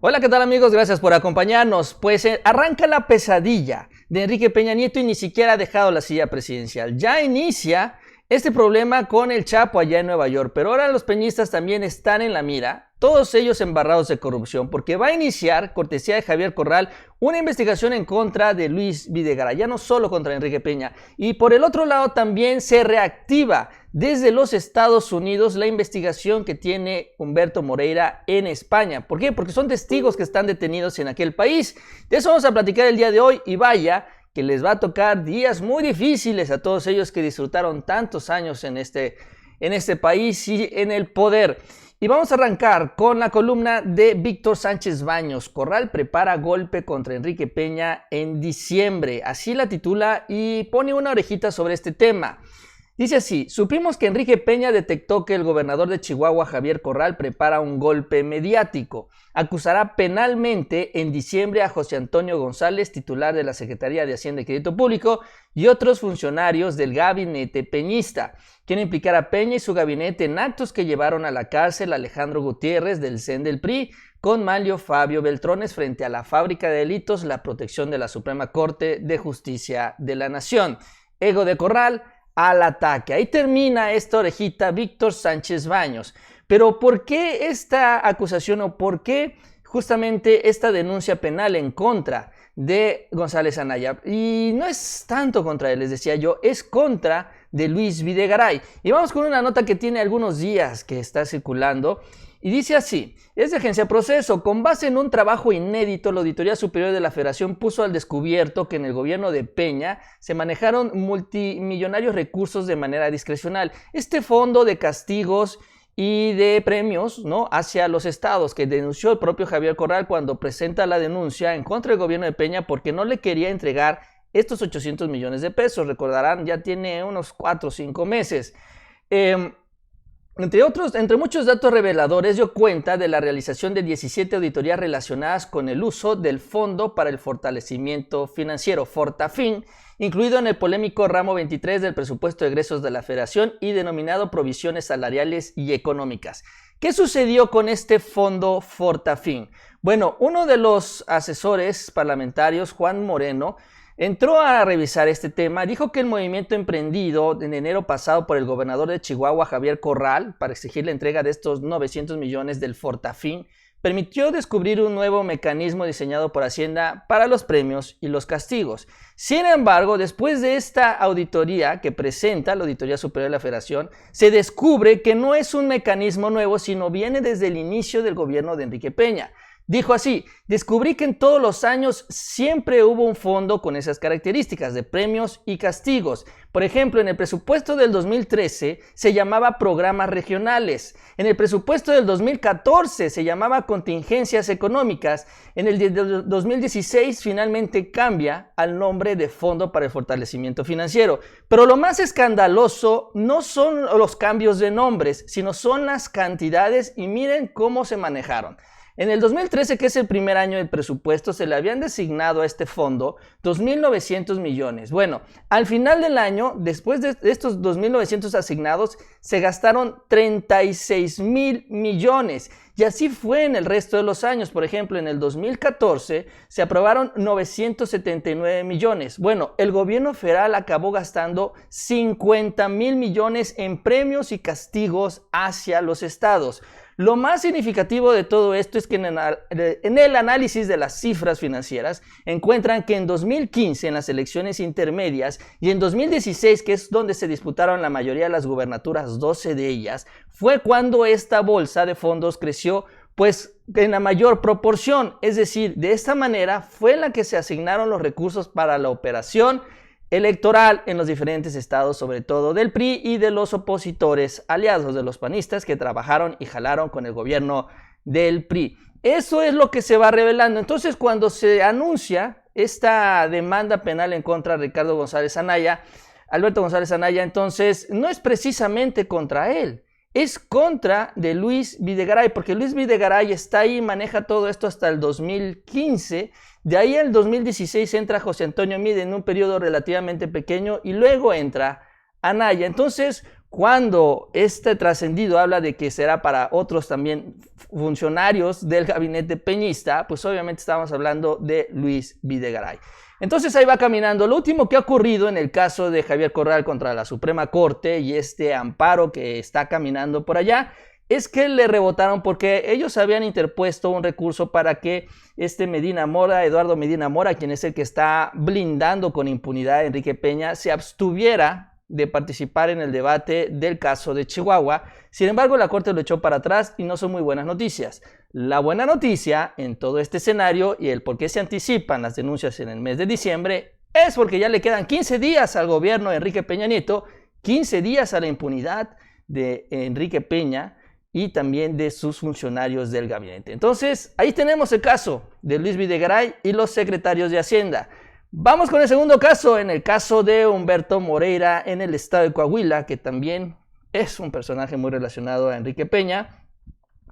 Hola, ¿qué tal amigos? Gracias por acompañarnos. Pues arranca la pesadilla de Enrique Peña Nieto y ni siquiera ha dejado la silla presidencial. Ya inicia este problema con el Chapo allá en Nueva York, pero ahora los peñistas también están en la mira, todos ellos embarrados de corrupción, porque va a iniciar, cortesía de Javier Corral, una investigación en contra de Luis Videgaray, ya no solo contra Enrique Peña. Y por el otro lado también se reactiva desde los Estados Unidos la investigación que tiene Humberto Moreira en España. ¿Por qué? Porque son testigos que están detenidos en aquel país. De eso vamos a platicar el día de hoy y vaya que les va a tocar días muy difíciles a todos ellos que disfrutaron tantos años en este país y en el poder. Y vamos a arrancar con la columna de Víctor Sánchez Baños. Corral prepara golpe contra Enrique Peña en diciembre. Así la titula y pone una orejita sobre este tema. Dice así: supimos que Enrique Peña detectó que el gobernador de Chihuahua, Javier Corral, prepara un golpe mediático. Acusará penalmente en diciembre a José Antonio González, titular de la Secretaría de Hacienda y Crédito Público, y otros funcionarios del gabinete peñista. Quiere implicar a Peña y su gabinete en actos que llevaron a la cárcel a Alejandro Gutiérrez del CEN del PRI, con Manlio Fabio Beltrones frente a la fábrica de delitos, la protección de la Suprema Corte de Justicia de la Nación. Ego de Corral al ataque. Ahí termina esta orejita Víctor Sánchez Baños. Pero ¿por qué esta acusación o por qué justamente esta denuncia penal en contra de González Anaya? Y no es tanto contra él, les decía yo, es contra de Luis Videgaray. Y vamos con una nota que tiene algunos días que está circulando. Y dice así: es de Agencia Proceso. Con base en un trabajo inédito, la Auditoría Superior de la Federación puso al descubierto que en el gobierno de Peña se manejaron multimillonarios recursos de manera discrecional. Este fondo de castigos y de premios, ¿no?, hacia los estados, que denunció el propio Javier Corral cuando presenta la denuncia en contra del gobierno de Peña porque no le quería entregar estos 800 millones de pesos. Recordarán, ya tiene unos 4 o 5 meses. Entre muchos datos reveladores, dio cuenta de la realización de 17 auditorías relacionadas con el uso del Fondo para el Fortalecimiento Financiero, Fortafin, incluido en el polémico ramo 23 del presupuesto de egresos de la Federación y denominado provisiones salariales y económicas. ¿Qué sucedió con este fondo Fortafin? Bueno, uno de los asesores parlamentarios, Juan Moreno, entró a revisar este tema. Dijo que el movimiento emprendido en enero pasado por el gobernador de Chihuahua, Javier Corral, para exigir la entrega de estos 900 millones del Fortafin, permitió descubrir un nuevo mecanismo diseñado por Hacienda para los premios y los castigos. Sin embargo, después de esta auditoría que presenta la Auditoría Superior de la Federación, se descubre que no es un mecanismo nuevo, sino viene desde el inicio del gobierno de Enrique Peña. Dijo así: descubrí que en todos los años siempre hubo un fondo con esas características de premios y castigos. Por ejemplo, en el presupuesto del 2013 se llamaba programas regionales. En el presupuesto del 2014 se llamaba contingencias económicas. En el de 2016 finalmente cambia al nombre de Fondo para el Fortalecimiento Financiero. Pero lo más escandaloso no son los cambios de nombres, sino son las cantidades, y miren cómo se manejaron. En el 2013, que es el primer año del presupuesto, se le habían designado a este fondo 2.900 millones. Bueno, al final del año, después de estos 2.900 asignados, se gastaron 36.000 millones. Y así fue en el resto de los años. Por ejemplo, en el 2014 se aprobaron 979 millones. Bueno, el gobierno federal acabó gastando 50.000 millones en premios y castigos hacia los estados. Lo más significativo de todo esto es que en el análisis de las cifras financieras encuentran que en 2015, en las elecciones intermedias, y en 2016, que es donde se disputaron la mayoría de las gubernaturas, 12 de ellas, fue cuando esta bolsa de fondos creció pues en la mayor proporción. Es decir, de esta manera fue en la que se asignaron los recursos para la operación electoral en los diferentes estados, sobre todo del PRI y de los opositores aliados de los panistas que trabajaron y jalaron con el gobierno del PRI. Eso es lo que se va revelando. Entonces, cuando se anuncia esta demanda penal en contra de Ricardo González Anaya, Alberto González Anaya, entonces no es precisamente contra él, es contra de Luis Videgaray, porque Luis Videgaray está ahí, maneja todo esto hasta el 2015. De ahí al 2016 entra José Antonio Mide en un periodo relativamente pequeño y luego entra Anaya. Entonces, cuando este trascendido habla de que será para otros también funcionarios del gabinete peñista, pues obviamente estamos hablando de Luis Videgaray. Entonces ahí va caminando. Lo último que ha ocurrido en el caso de Javier Corral contra la Suprema Corte y este amparo que está caminando por allá, es que le rebotaron porque ellos habían interpuesto un recurso para que Eduardo Medina Mora, quien es el que está blindando con impunidad a Enrique Peña, se abstuviera de participar en el debate del caso de Chihuahua. Sin embargo, la Corte lo echó para atrás y no son muy buenas noticias. La buena noticia en todo este escenario y el por qué se anticipan las denuncias en el mes de diciembre es porque ya le quedan 15 días al gobierno de Enrique Peña Nieto, 15 días a la impunidad de Enrique Peña y también de sus funcionarios del gabinete. Entonces, ahí tenemos el caso de Luis Videgaray y los secretarios de Hacienda. Vamos con el segundo caso, en el caso de Humberto Moreira en el estado de Coahuila, que también es un personaje muy relacionado a Enrique Peña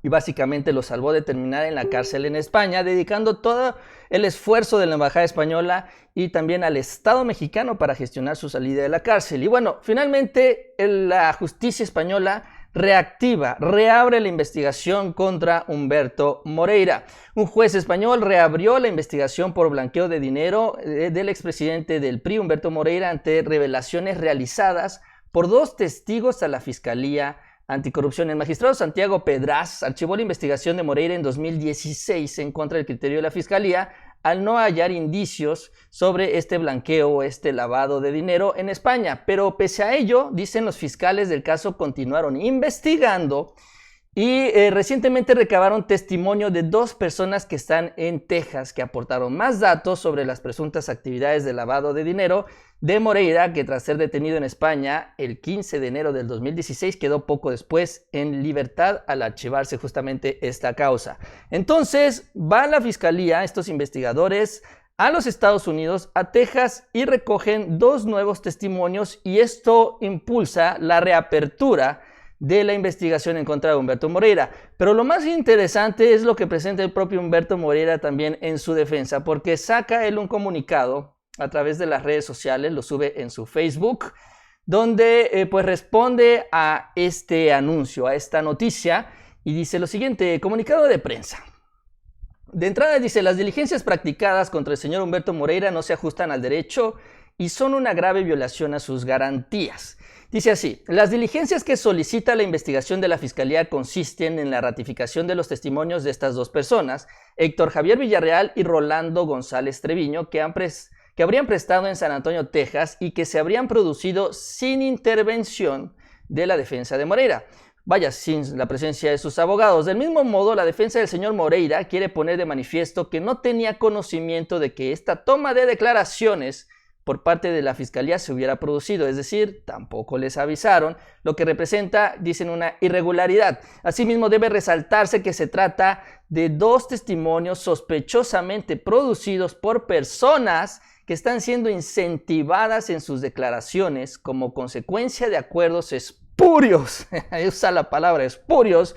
y básicamente lo salvó de terminar en la cárcel en España, dedicando todo el esfuerzo de la embajada española y también al Estado mexicano para gestionar su salida de la cárcel. Y bueno, finalmente la justicia española reabre la investigación contra Humberto Moreira. Un juez español reabrió la investigación por blanqueo de dinero del expresidente del PRI, Humberto Moreira, ante revelaciones realizadas por 2 testigos a la Fiscalía Anticorrupción. El magistrado Santiago Pedraz archivó la investigación de Moreira en 2016 en contra del criterio de la Fiscalía al no hallar indicios sobre este blanqueo o este lavado de dinero en España. Pero pese a ello, dicen los fiscales del caso, continuaron investigando y recientemente recabaron testimonio de 2 personas que están en Texas, que aportaron más datos sobre las presuntas actividades de lavado de dinero de Moreira, que tras ser detenido en España el 15 de enero del 2016 quedó poco después en libertad al archivarse justamente esta causa. Entonces va la fiscalía, estos investigadores, a los Estados Unidos, a Texas, y recogen 2 nuevos testimonios, y esto impulsa la reapertura de la investigación en contra de Humberto Moreira. Pero lo más interesante es lo que presenta el propio Humberto Moreira también en su defensa, porque saca él un comunicado a través de las redes sociales, lo sube en su Facebook, donde pues responde a este anuncio, a esta noticia, y dice lo siguiente: comunicado de prensa. De entrada dice: las diligencias practicadas contra el señor Humberto Moreira no se ajustan al derecho y son una grave violación a sus garantías. Dice así: las diligencias que solicita la investigación de la Fiscalía consisten en la ratificación de los testimonios de estas 2 personas, Héctor Javier Villarreal y Rolando González Treviño, que habrían prestado en San Antonio, Texas, y que se habrían producido sin intervención de la defensa de Moreira. Vaya, sin la presencia de sus abogados. Del mismo modo, la defensa del señor Moreira quiere poner de manifiesto que no tenía conocimiento de que esta toma de declaraciones por parte de la Fiscalía se hubiera producido, es decir, tampoco les avisaron, lo que representa, dicen, una irregularidad. Asimismo, debe resaltarse que se trata de 2 testimonios sospechosamente producidos por personas que están siendo incentivadas en sus declaraciones como consecuencia de acuerdos espurios, usa la palabra espurios,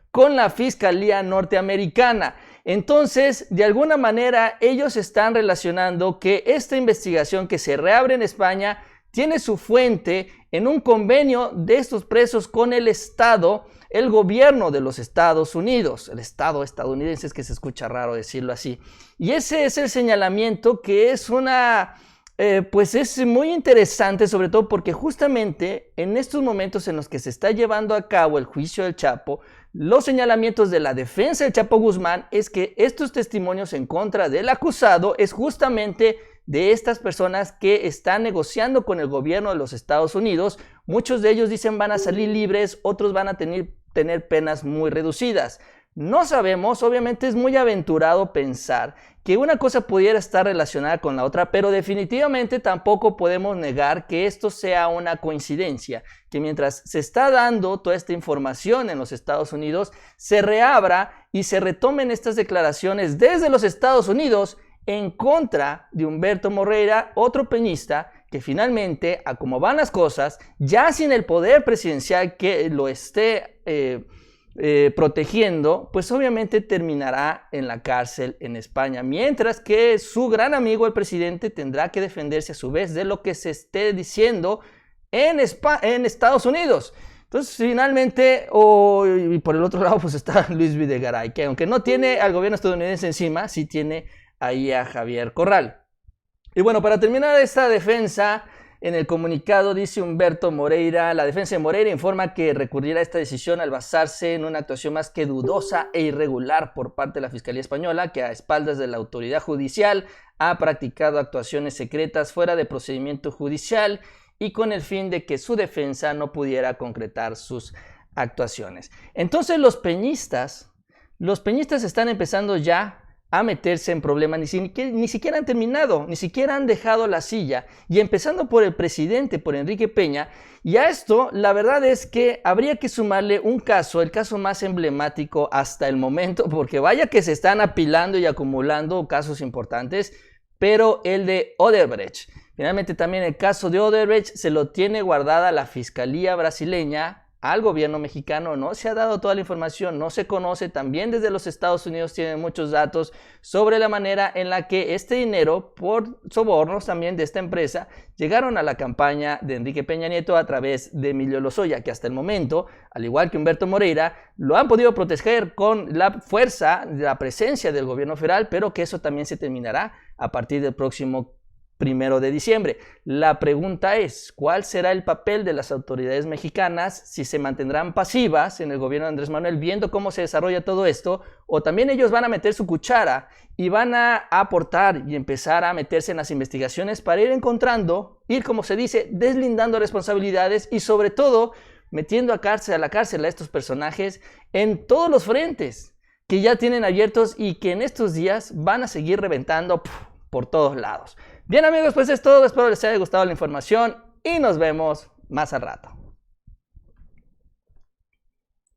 con la Fiscalía norteamericana. Entonces, de alguna manera, ellos están relacionando que esta investigación que se reabre en España tiene su fuente en un convenio de estos presos con el Estado, el gobierno de los Estados Unidos, el Estado estadounidense, es que se escucha raro decirlo así. Y ese es el señalamiento que es pues es muy interesante, sobre todo porque justamente en estos momentos en los que se está llevando a cabo el juicio del Chapo, los señalamientos de la defensa del Chapo Guzmán es que estos testimonios en contra del acusado es justamente de estas personas que están negociando con el gobierno de los Estados Unidos. Muchos de ellos dicen van a salir libres, otros van a tener penas muy reducidas. No sabemos, obviamente es muy aventurado pensar que una cosa pudiera estar relacionada con la otra, pero definitivamente tampoco podemos negar que esto sea una coincidencia, que mientras se está dando toda esta información en los Estados Unidos, se reabra y se retomen estas declaraciones desde los Estados Unidos en contra de Humberto Moreira, otro peñista que finalmente, a como van las cosas, ya sin el poder presidencial que lo esté protegiendo, pues obviamente terminará en la cárcel en España, mientras que su gran amigo el presidente tendrá que defenderse a su vez de lo que se esté diciendo en Estados Unidos. Entonces, finalmente, y por el otro lado, pues está Luis Videgaray, que aunque no tiene al gobierno estadounidense encima, sí tiene ahí a Javier Corral. Y bueno, para terminar esta defensa, en el comunicado dice Humberto Moreira, la defensa de Moreira informa que recurrirá a esta decisión al basarse en una actuación más que dudosa e irregular por parte de la Fiscalía Española, que a espaldas de la autoridad judicial ha practicado actuaciones secretas fuera de procedimiento judicial y con el fin de que su defensa no pudiera concretar sus actuaciones. Entonces los peñistas están empezando ya a meterse en problemas, ni siquiera han terminado, ni siquiera han dejado la silla, y empezando por el presidente, por Enrique Peña, y a esto la verdad es que habría que sumarle un caso, el caso más emblemático hasta el momento, porque vaya que se están apilando y acumulando casos importantes, pero el de Odebrecht. Finalmente también el caso de Odebrecht se lo tiene guardada la Fiscalía brasileña al gobierno mexicano, no se ha dado toda la información, no se conoce, también desde los Estados Unidos tienen muchos datos sobre la manera en la que este dinero, por sobornos también de esta empresa, llegaron a la campaña de Enrique Peña Nieto a través de Emilio Lozoya, que hasta el momento, al igual que Humberto Moreira, lo han podido proteger con la fuerza, la presencia del gobierno federal, pero que eso también se terminará a partir del próximo 1 de diciembre. La pregunta es, ¿cuál será el papel de las autoridades mexicanas? Si se mantendrán pasivas en el gobierno de Andrés Manuel viendo cómo se desarrolla todo esto, o también ellos van a meter su cuchara y van a aportar y empezar a meterse en las investigaciones para ir encontrando, como se dice, deslindando responsabilidades y sobre todo metiendo a la cárcel a estos personajes en todos los frentes que ya tienen abiertos y que en estos días van a seguir reventando por todos lados. Bien amigos, pues es todo, espero les haya gustado la información y nos vemos más al rato.